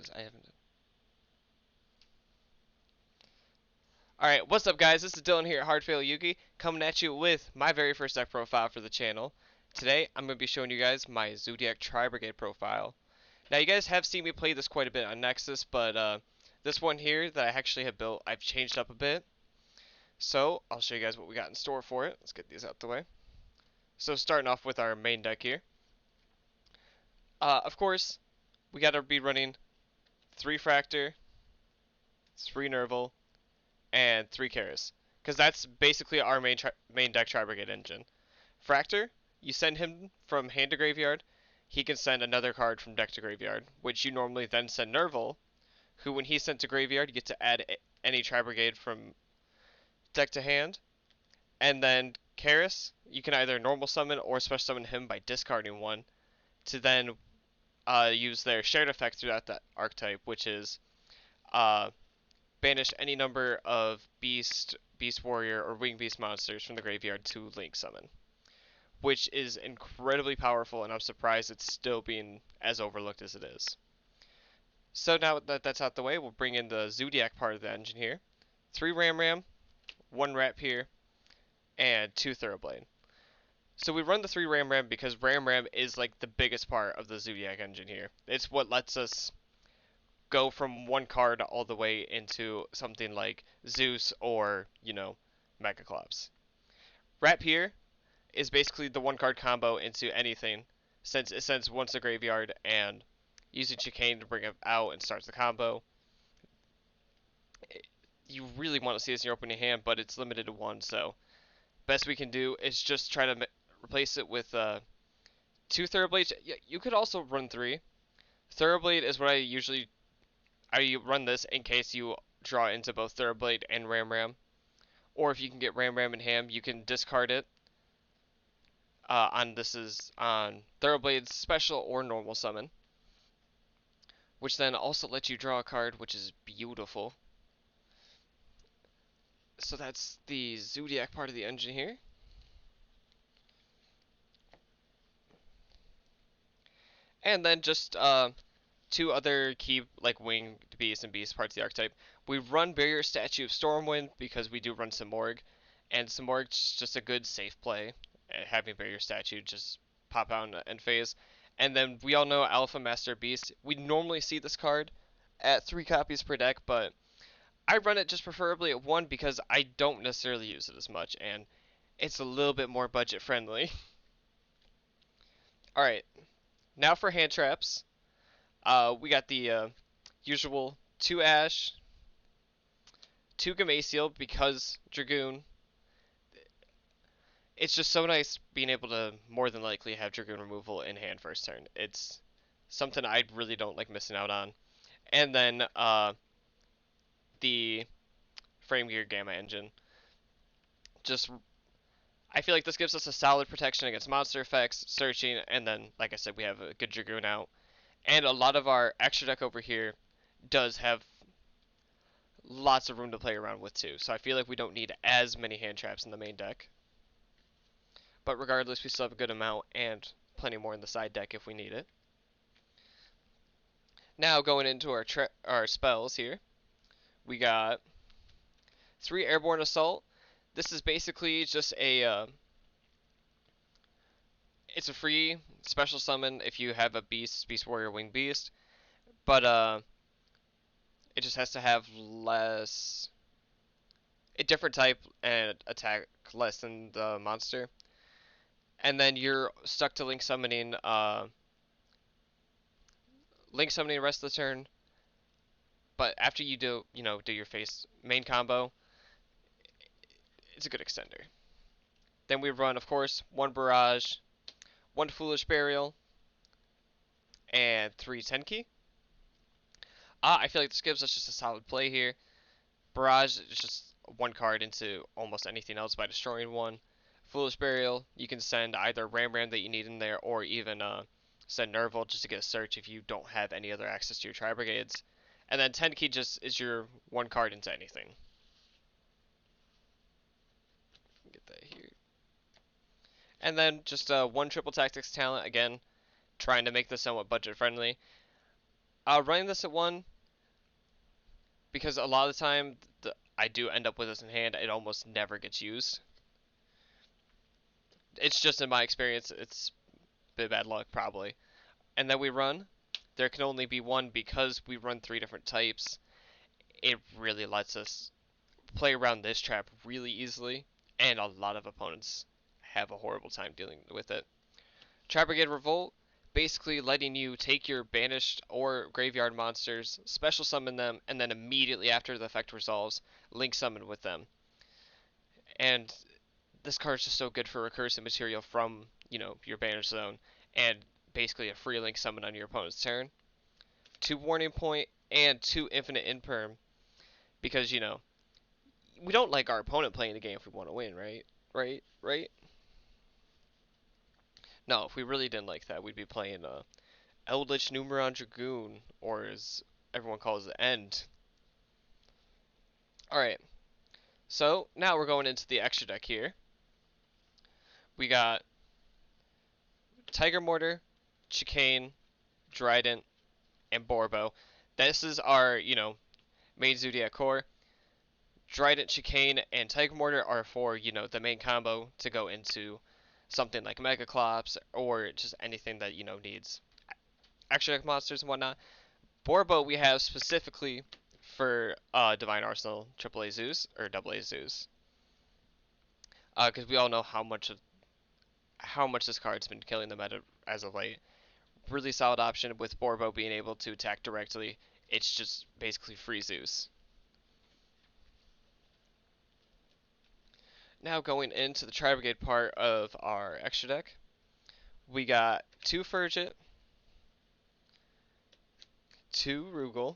because I haven't. Alright, what's up guys? This is Dylan here at Hardfail Yugi, coming at you with my very first deck profile for the channel. Today, I'm going to be showing you guys my Zoodiac Tri-Brigade profile. Now, you guys have seen me play this quite a bit on Nexus, but this one here that I actually have built, I've changed up a bit. So, I'll show you guys what we got in store for it. Let's get these out the way. So, starting off with our main deck here. Of course, we got to be running 3 Fractor, 3 Nerval, and 3 Karis. Because that's basically our main deck Tri-Brigade engine. Fractor, you send him from hand to graveyard, he can send another card from deck to graveyard, which you normally then send Nerval, who when he's sent to graveyard, you get to add any Tri-Brigade from deck to hand. And then Karis, you can either normal summon or special summon him by discarding one, to then use their shared effect throughout that archetype, which is uh, banish any number of Beast, Beast Warrior, or Winged Beast monsters from the graveyard to Link Summon, which is incredibly powerful, and I'm surprised it's still being as overlooked as it is. So now that that's out the way, we'll bring in the Zoodiac part of the engine here. 3 Ram, 1 Rapier, and 2 Thoroughblade. So we run the 3 Ram because Ram is like the biggest part of the Zoodiac engine here. It's what lets us go from one card all the way into something like Zeus or, Megaclops. Rapier is basically the 1 card combo into anything, since it sends once a graveyard and using Chicane to bring it out and starts the combo. You really want to see this in your opening hand, but it's limited to 1, so best we can do is just try to replace it with 2 Thoroughblades. You could also run 3. Thoroughblade is what I run this in case you draw into both Thoroughblade and Ram. Or if you can get Ram in hand, you can discard it. On Thoroughblade's special or normal summon, which then also lets you draw a card, which is beautiful. So that's the Zoodiac part of the engine here. And then just 2 other key, like Winged Beast and Beast parts of the archetype. We run Barrier Statue of Stormwind because we do run Simorgh, and Simorgh's just a good safe play. Having Barrier Statue just pop out and phase. And then we all know Alpha Master Beast. We normally see this card at 3 copies per deck, but I run it just preferably at 1 because I don't necessarily use it as much, and it's a little bit more budget friendly. Alright, now for hand traps. We got the usual 2 Ash, 2 Gameciel because Dragoon. It's just so nice being able to more than likely have Dragoon removal in hand first turn. It's something I really don't like missing out on. And then the Frame Gear Gamma Engine. Just, I feel like this gives us a solid protection against monster effects, searching, and then, like I said, we have a good Dragoon out. And a lot of our extra deck over here does have lots of room to play around with too. So I feel like we don't need as many hand traps in the main deck. But regardless, we still have a good amount and plenty more in the side deck if we need it. Now going into our spells here, we got 3 Airborne Assault. This is basically just it's a free special summon if you have a Beast Warrior, Winged Beast, but it just has to have a different type and attack less than the monster. And then you're stuck to Link summoning the rest of the turn. But after you do your main combo, it's a good extender. Then we run, of course, 1 Barrage, 1 Foolish Burial, and 3 Tenki. I feel like this gives us just a solid play here. Barrage is just 1 card into almost anything else by destroying 1. Foolish Burial, you can send either Ram that you need in there, or even send Nerval just to get a search if you don't have any other access to your Tri-Brigades. And then Tenki just is your 1 card into anything. Get that here. And then just 1 Triple Tactics talent, again, trying to make this somewhat budget friendly. Running this at 1, because a lot of the time I do end up with this in hand, it almost never gets used. It's just in my experience, it's a bit bad luck, probably. And then we run. There can only be 1 because we run 3 different types. It really lets us play around this trap really easily, and a lot of opponents have a horrible time dealing with it. Tri-Brigade Revolt, basically letting you take your banished or graveyard monsters, special summon them, and then immediately after the effect resolves, link summon with them. And this card is just so good for recursive material from, your banished zone, and basically a free link summon on your opponent's turn. 2 warning point and 2 infinite imperm, because, we don't like our opponent playing the game if we want to win, right? Right? No, if we really didn't like that, we'd be playing Eldritch Numeron Dragoon, or as everyone calls it, End. Alright, so now we're going into the extra deck here. We got Tiger Mortar, Chicane, Trident, and Borbo. This is our, main Zoodiac core. Trident, Chicane, and Tiger Mortar are for, the main combo to go into something like Megaclops or just anything that, needs extra deck monsters and whatnot. Borbo we have specifically for Divine Arsenal AAA Zeus or AA Zeus, because we all know how much this card's been killing the meta as of late. Really solid option with Borbo being able to attack directly. It's just basically free Zeus. Now going into the Tri-Brigade part of our extra deck, we got 2 Furgit, 2 Rugal,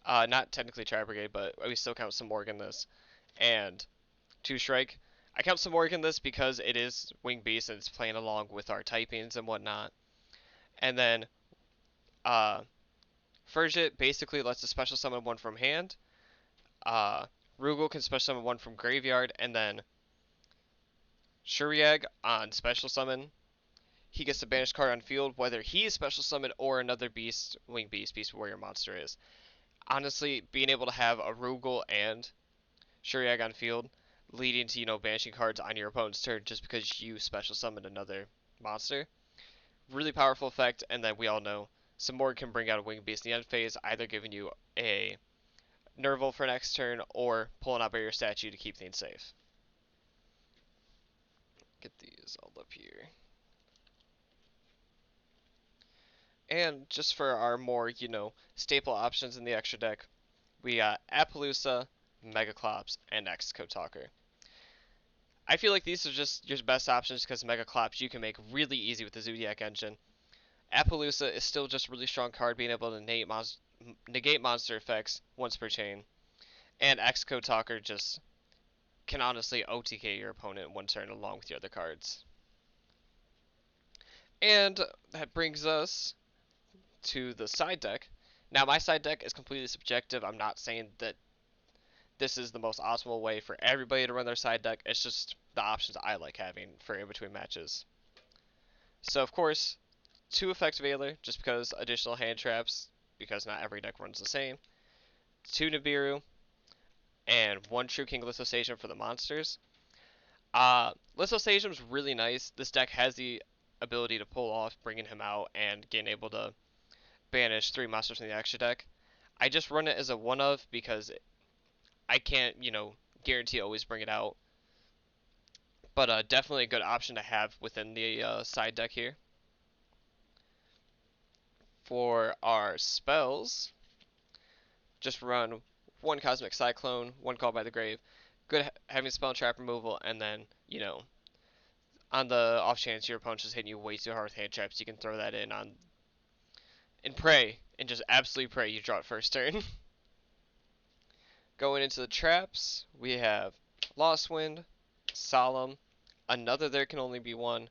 not technically Tri-Brigade, but we still count some Morg in this, and 2 Shrike. I count some Morg in this because it is Wing Beast and it's playing along with our typings and whatnot. And then Furgit basically lets us special summon 1 from hand. Rugal can special summon 1 from graveyard, and then Shuriag on special summon. He gets the banished card on field, whether he is special summoned or another beast, Wing Beast, Beast Warrior monster is. Honestly, being able to have a Rugal and Shuriag on field, leading to, banishing cards on your opponent's turn just because you special summoned another monster. Really powerful effect, and then we all know some more can bring out a Wing Beast in the end phase, either giving you a Nerval for next turn or pulling out Barrier Statue to keep things safe. Get these all up here. And just for our more, staple options in the extra deck, we got Appaloosa, Megaclops, and Xcode Talker. I feel like these are just your best options because Megaclops you can make really easy with the Zoodiac engine. Appaloosa is still just a really strong card, being able to negate monster effects once per chain. And Xcode Talker just can honestly OTK your opponent in 1 turn along with your other cards. And that brings us to the side deck. Now, my side deck is completely subjective. I'm not saying that this is the most optimal way for everybody to run their side deck. It's just the options I like having for in-between matches. So, of course, 2 Effect Veiler, just because additional hand traps, because not every deck runs the same. 2 Nibiru, and 1 True King Lithostation for the monsters. Lithostation's really nice. This deck has the ability to pull off bringing him out and getting able to banish 3 monsters from the extra deck. I just run it as a one of because I can't, guarantee always bring it out. But definitely a good option to have within the side deck here. For our spells, just run 1 Cosmic Cyclone, 1 Call by the Grave. Good having spell and trap removal, and then, on the off chance your opponent's just hitting you way too hard with hand traps, you can throw that in on and pray, and just absolutely pray you draw it first turn. Going into the traps, we have Lost Wind, Solemn, another There Can Only Be One,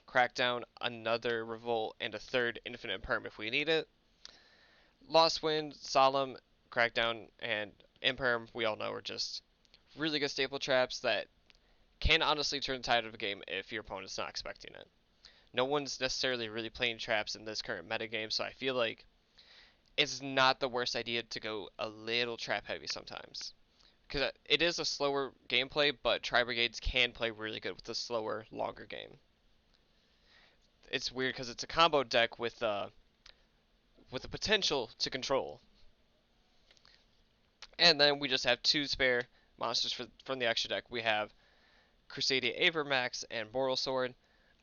Crackdown, another Revolt, and a 3rd Infinite Imperm if we need it. Lost Wind, Solemn, Crackdown, and Imperm, we all know, are just really good staple traps that can honestly turn the tide of a game if your opponent's not expecting it. No one's necessarily really playing traps in this current metagame, so I feel like it's not the worst idea to go a little trap heavy sometimes. Because it is a slower gameplay, but Tri-Brigades can play really good with a slower, longer game. It's weird because it's a combo deck with the potential to control. And then we just have two spare monsters from the extra deck. We have Crusadia Avermax and Boral Sword.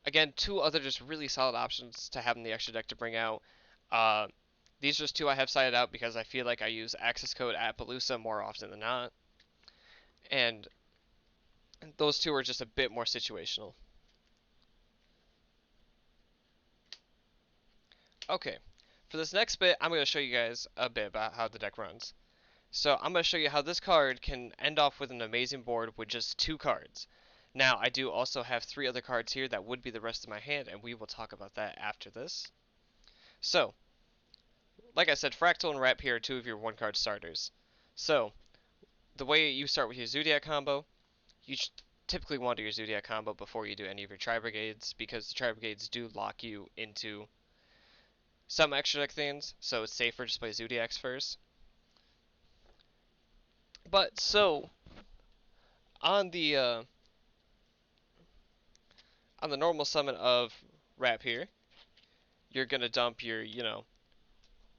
Again, two other just really solid options to have in the extra deck to bring out. Uh, these are just two I have cited out because I feel like I use access code at Palooza more often than not. And those two are just a bit more situational. Okay, for this next bit, I'm going to show you guys a bit about how the deck runs. So I'm going to show you how this card can end off with an amazing board with just two cards. Now, I do also have three other cards here that would be the rest of my hand, and we will talk about that after this. So, like I said, Fractal and Wrap here are two of your one-card starters. So, the way you start with your Zoodiac combo, you typically want to do your Zoodiac combo before you do any of your Tri-Brigades, because the Tri-Brigades do lock you into some extra deck things, so it's safer to play Zoodiacs first. But, so, on the, uh, on the normal summon of Wrap here, you're gonna dump your,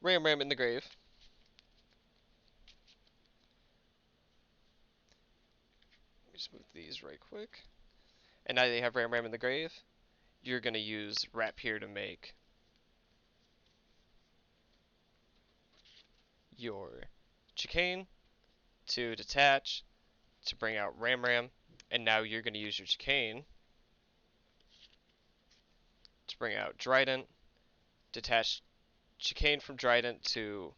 Ram Ram in the grave. Let me just move these right quick. And now that you have Ram Ram in the grave, you're gonna use Wrap here to make your Chicane to detach to bring out Ram Ram, and now you're gonna use your Chicane to bring out Drident, detach Chicane from Drident to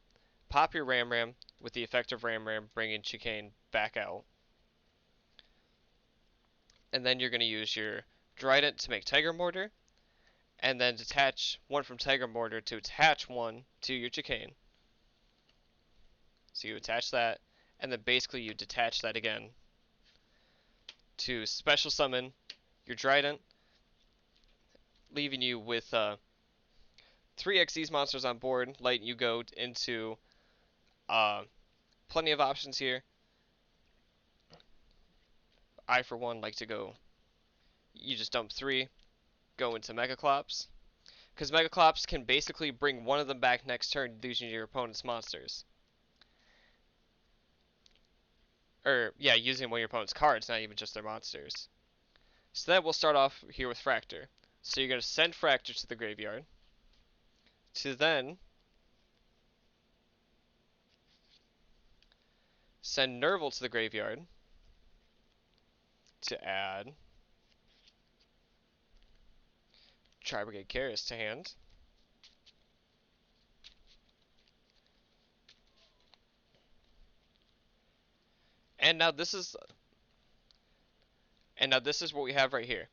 pop your Ram Ram with the effect of Ram Ram bringing Chicane back out. And then you're going to use your Drident to make Tiger Mortar, and then detach one from Tiger Mortar to attach one to your Chicane. So you attach that, and then basically you detach that again to special summon your Drident, leaving you with 3 XYZ monsters on board, letting you go into plenty of options here. I, for one, like to go, you just dump 3, go into Megaclops, because Megaclops can basically bring one of them back next turn using your opponent's monsters. Or, yeah, using one of your opponent's cards, not even just their monsters. So then we'll start off here with Fractor. So you're going to send Fractor to the graveyard, to then send Nerval to the graveyard, to add Tri-Brigade Karis to hand. And now this is what we have right here.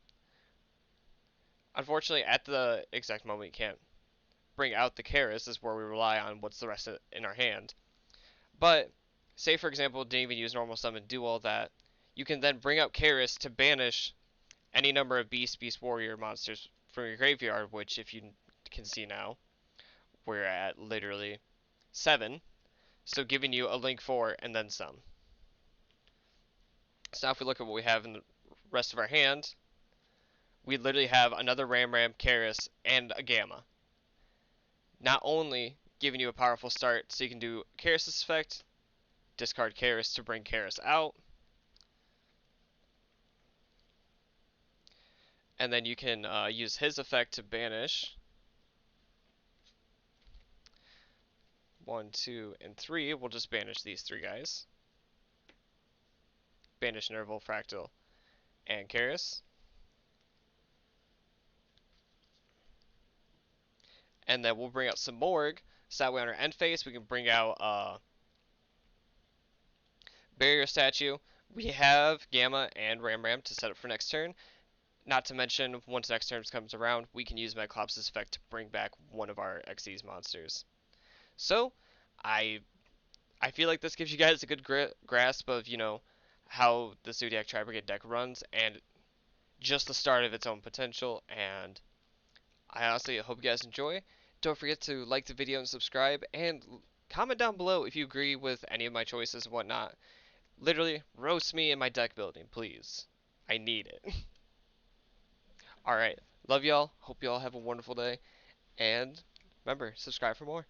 Unfortunately, at the exact moment, you can't bring out the Karis. This is where we rely on what's the rest in our hand. But, say for example, didn't even use normal summon, do all that. You can then bring out Karis to banish any number of Beast Warrior monsters from your graveyard, which, if you can see now, we're at literally 7. So giving you a link 4 and then some. So now if we look at what we have in the rest of our hand, we literally have another Ram Ram, Karis, and a Gamma. Not only giving you a powerful start, so you can do Karis' effect, discard Karis to bring Karis out, and then you can use his effect to banish 1, 2, and 3. We'll just banish these 3 guys. Banish Nerval, Fractal, and Karis. And then we'll bring out some Morg, so that way on our end phase we can bring out Barrier Statue. We have Gamma and Ram Ram to set up for next turn. Not to mention, once next turn comes around, we can use Megaclops' effect to bring back one of our XYZ monsters. So, I feel like this gives you guys a good grasp of, how the Zoodiac Tri-Brigade deck runs, and just the start of its own potential, and I honestly hope you guys enjoy. Don't forget to like the video and subscribe, and comment down below if you agree with any of my choices and whatnot. Literally, roast me in my deck building, please. I need it. Alright, love y'all. Hope y'all have a wonderful day. And remember, subscribe for more.